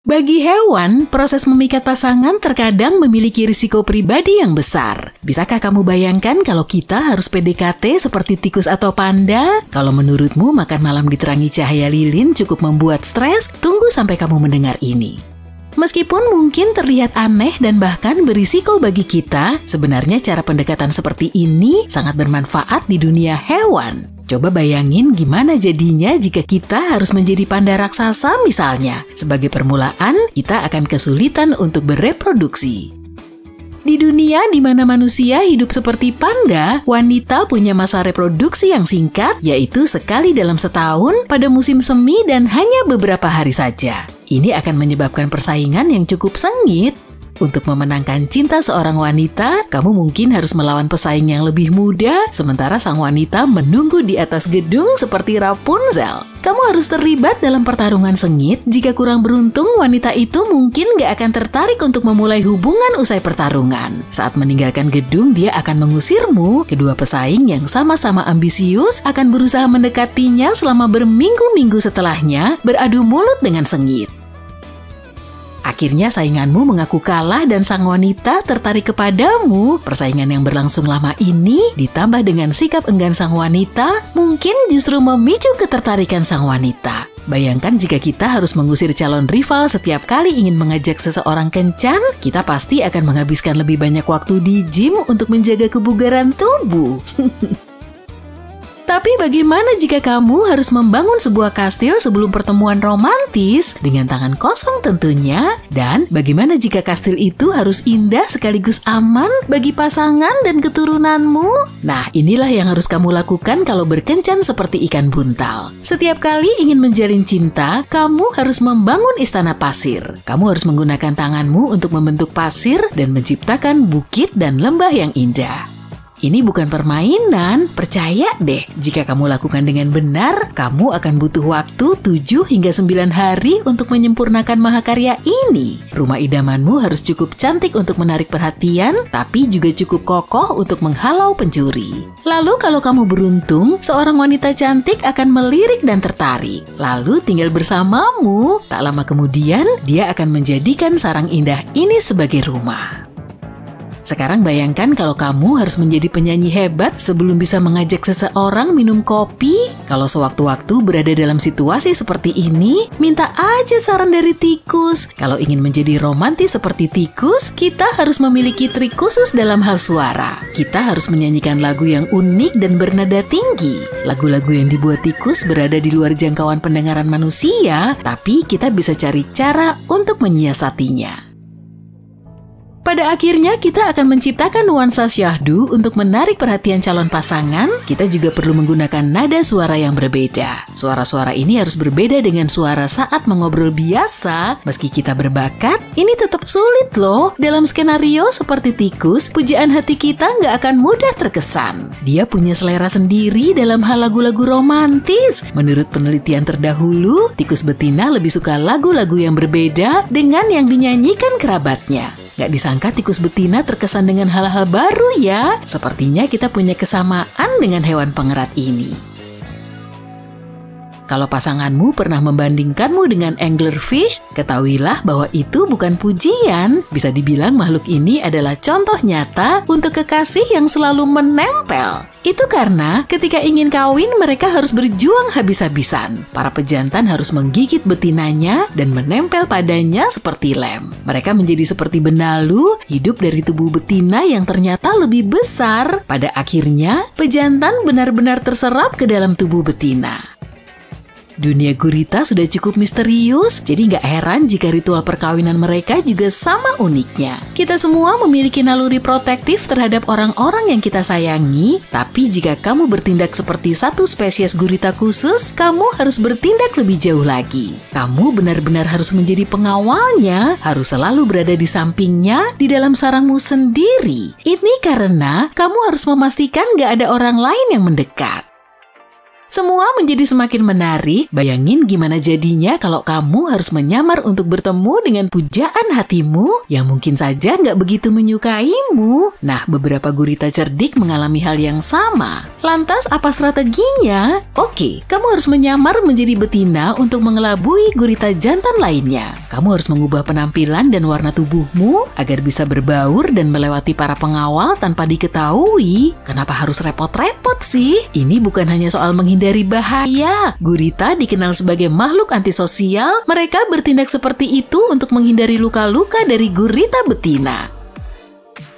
Bagi hewan, proses memikat pasangan terkadang memiliki risiko pribadi yang besar. Bisakah kamu bayangkan kalau kita harus PDKT seperti tikus atau panda? Kalau menurutmu makan malam diterangi cahaya lilin cukup membuat stres, tunggu sampai kamu mendengar ini. Meskipun mungkin terlihat aneh dan bahkan berisiko bagi kita, sebenarnya cara pendekatan seperti ini sangat bermanfaat di dunia hewan. Coba bayangin gimana jadinya jika kita harus menjadi panda raksasa misalnya. Sebagai permulaan, kita akan kesulitan untuk bereproduksi. Di dunia di mana manusia hidup seperti panda, wanita punya masa reproduksi yang singkat, yaitu sekali dalam setahun pada musim semi dan hanya beberapa hari saja. Ini akan menyebabkan persaingan yang cukup sengit. Untuk memenangkan cinta seorang wanita, kamu mungkin harus melawan pesaing yang lebih muda, sementara sang wanita menunggu di atas gedung seperti Rapunzel. Kamu harus terlibat dalam pertarungan sengit. Jika kurang beruntung, wanita itu mungkin gak akan tertarik untuk memulai hubungan usai pertarungan. Saat meninggalkan gedung, dia akan mengusirmu. Kedua pesaing yang sama-sama ambisius akan berusaha mendekatinya selama berminggu-minggu setelahnya, beradu mulut dengan sengit. Akhirnya sainganmu mengaku kalah dan sang wanita tertarik kepadamu. Persaingan yang berlangsung lama ini ditambah dengan sikap enggan sang wanita mungkin justru memicu ketertarikan sang wanita. Bayangkan jika kita harus mengusir calon rival setiap kali ingin mengajak seseorang kencan, kita pasti akan menghabiskan lebih banyak waktu di gym untuk menjaga kebugaran tubuh. Tapi bagaimana jika kamu harus membangun sebuah kastil sebelum pertemuan romantis dengan tangan kosong tentunya? Dan bagaimana jika kastil itu harus indah sekaligus aman bagi pasangan dan keturunanmu? Nah, inilah yang harus kamu lakukan kalau berkencan seperti ikan buntal. Setiap kali ingin menjalin cinta, kamu harus membangun istana pasir. Kamu harus menggunakan tanganmu untuk membentuk pasir dan menciptakan bukit dan lembah yang indah. Ini bukan permainan, percaya deh. Jika kamu lakukan dengan benar, kamu akan butuh waktu 7 hingga 9 hari untuk menyempurnakan mahakarya ini. Rumah idamanmu harus cukup cantik untuk menarik perhatian, tapi juga cukup kokoh untuk menghalau pencuri. Lalu kalau kamu beruntung, seorang wanita cantik akan melirik dan tertarik. Lalu tinggal bersamamu. Tak lama kemudian, dia akan menjadikan sarang indah ini sebagai rumah. Sekarang bayangkan kalau kamu harus menjadi penyanyi hebat sebelum bisa mengajak seseorang minum kopi. Kalau sewaktu-waktu berada dalam situasi seperti ini, minta aja saran dari tikus. Kalau ingin menjadi romantis seperti tikus, kita harus memiliki trik khusus dalam hal suara. Kita harus menyanyikan lagu yang unik dan bernada tinggi. Lagu-lagu yang dibuat tikus berada di luar jangkauan pendengaran manusia, tapi kita bisa cari cara untuk menyiasatinya. Pada akhirnya kita akan menciptakan nuansa syahdu untuk menarik perhatian calon pasangan. Kita juga perlu menggunakan nada suara yang berbeda. Suara-suara ini harus berbeda dengan suara saat mengobrol biasa. Meski kita berbakat, ini tetap sulit loh. Dalam skenario seperti tikus, pujaan hati kita nggak akan mudah terkesan. Dia punya selera sendiri dalam hal lagu-lagu romantis. Menurut penelitian terdahulu, tikus betina lebih suka lagu-lagu yang berbeda dengan yang dinyanyikan kerabatnya. Gak disangka tikus betina terkesan dengan hal-hal baru ya. Sepertinya kita punya kesamaan dengan hewan pengerat ini. Kalau pasanganmu pernah membandingkanmu dengan anglerfish, ketahuilah bahwa itu bukan pujian. Bisa dibilang makhluk ini adalah contoh nyata untuk kekasih yang selalu menempel. Itu karena ketika ingin kawin mereka harus berjuang habis-habisan. Para pejantan harus menggigit betinanya dan menempel padanya seperti lem. Mereka menjadi seperti benalu, hidup dari tubuh betina yang ternyata lebih besar. Pada akhirnya, pejantan benar-benar terserap ke dalam tubuh betina. Dunia gurita sudah cukup misterius, jadi nggak heran jika ritual perkawinan mereka juga sama uniknya. Kita semua memiliki naluri protektif terhadap orang-orang yang kita sayangi, tapi jika kamu bertindak seperti satu spesies gurita khusus, kamu harus bertindak lebih jauh lagi. Kamu benar-benar harus menjadi pengawalnya, harus selalu berada di sampingnya, di dalam sarangmu sendiri. Ini karena kamu harus memastikan nggak ada orang lain yang mendekat. Semua menjadi semakin menarik. Bayangin gimana jadinya kalau kamu harus menyamar untuk bertemu dengan pujaan hatimu yang mungkin saja nggak begitu menyukaimu. Nah, beberapa gurita cerdik mengalami hal yang sama. Lantas, apa strateginya? Oke, kamu harus menyamar menjadi betina untuk mengelabui gurita jantan lainnya. Kamu harus mengubah penampilan dan warna tubuhmu agar bisa berbaur dan melewati para pengawal tanpa diketahui. Kenapa harus repot-repot sih? Ini bukan hanya soal menghindari bahaya. Gurita dikenal sebagai makhluk antisosial. Mereka bertindak seperti itu untuk menghindari luka-luka dari gurita betina.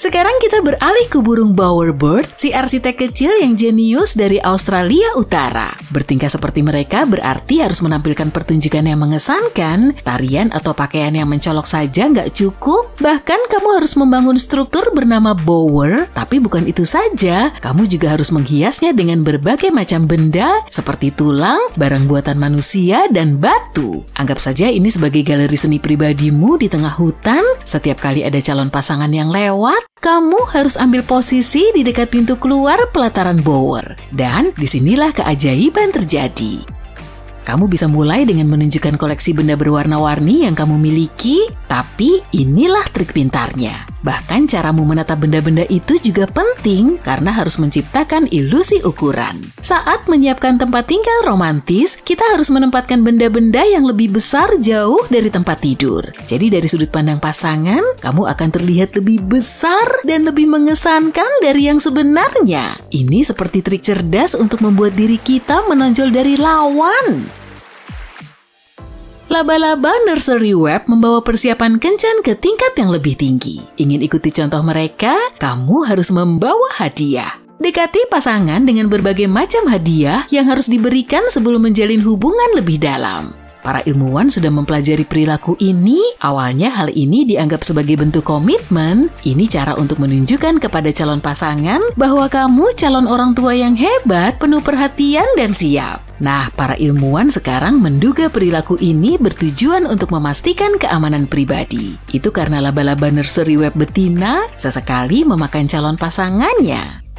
Sekarang kita beralih ke burung bowerbird, si arsitek kecil yang jenius dari Australia Utara. Bertingkah seperti mereka berarti harus menampilkan pertunjukan yang mengesankan. Tarian atau pakaian yang mencolok saja nggak cukup. Bahkan kamu harus membangun struktur bernama bower. Tapi bukan itu saja, kamu juga harus menghiasnya dengan berbagai macam benda seperti tulang, barang buatan manusia, dan batu. Anggap saja ini sebagai galeri seni pribadimu di tengah hutan. Setiap kali ada calon pasangan yang lewat, kamu harus ambil posisi di dekat pintu keluar pelataran bower. Dan disinilah keajaiban terjadi. Kamu bisa mulai dengan menunjukkan koleksi benda berwarna-warni yang kamu miliki, tapi inilah trik pintarnya. Bahkan caramu menatap benda-benda itu juga penting karena harus menciptakan ilusi ukuran. Saat menyiapkan tempat tinggal romantis, kita harus menempatkan benda-benda yang lebih besar jauh dari tempat tidur. Jadi dari sudut pandang pasangan, kamu akan terlihat lebih besar dan lebih mengesankan dari yang sebenarnya. Ini seperti trik cerdas untuk membuat diri kita menonjol dari lawan. Laba-laba Nursery Web membawa persiapan kencan ke tingkat yang lebih tinggi. Ingin ikuti contoh mereka? Kamu harus membawa hadiah. Dekati pasangan dengan berbagai macam hadiah yang harus diberikan sebelum menjalin hubungan lebih dalam. Para ilmuwan sudah mempelajari perilaku ini. Awalnya hal ini dianggap sebagai bentuk komitmen. Ini cara untuk menunjukkan kepada calon pasangan bahwa kamu calon orang tua yang hebat, penuh perhatian dan siap. Nah, para ilmuwan sekarang menduga perilaku ini bertujuan untuk memastikan keamanan pribadi. Itu karena laba-laba Nursery Web betina sesekali memakan calon pasangannya.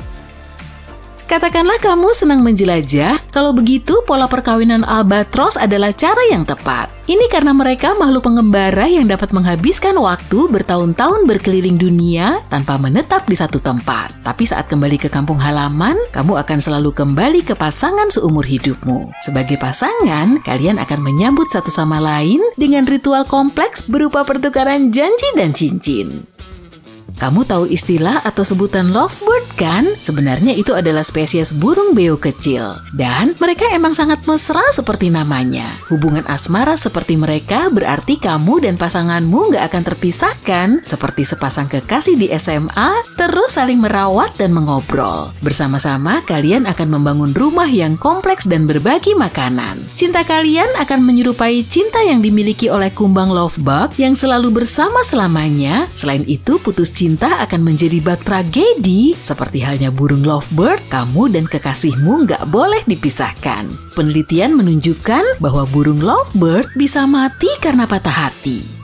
Katakanlah kamu senang menjelajah, kalau begitu pola perkawinan albatros adalah cara yang tepat. Ini karena mereka makhluk pengembara yang dapat menghabiskan waktu bertahun-tahun berkeliling dunia tanpa menetap di satu tempat. Tapi saat kembali ke kampung halaman, kamu akan selalu kembali ke pasangan seumur hidupmu. Sebagai pasangan, kalian akan menyambut satu sama lain dengan ritual kompleks berupa pertukaran janji dan cincin. Kamu tahu istilah atau sebutan lovebird kan? Sebenarnya itu adalah spesies burung beo kecil. Dan mereka emang sangat mesra seperti namanya. Hubungan asmara seperti mereka berarti kamu dan pasanganmu nggak akan terpisahkan. Seperti sepasang kekasih di SMA, terus saling merawat dan mengobrol. Bersama-sama kalian akan membangun rumah yang kompleks dan berbagi makanan. Cinta kalian akan menyerupai cinta yang dimiliki oleh kumbang lovebug yang selalu bersama selamanya. Selain itu, putus cinta akan menjadi bak tragedi. Seperti halnya burung lovebird, kamu dan kekasihmu nggak boleh dipisahkan. Penelitian menunjukkan bahwa burung lovebird bisa mati karena patah hati.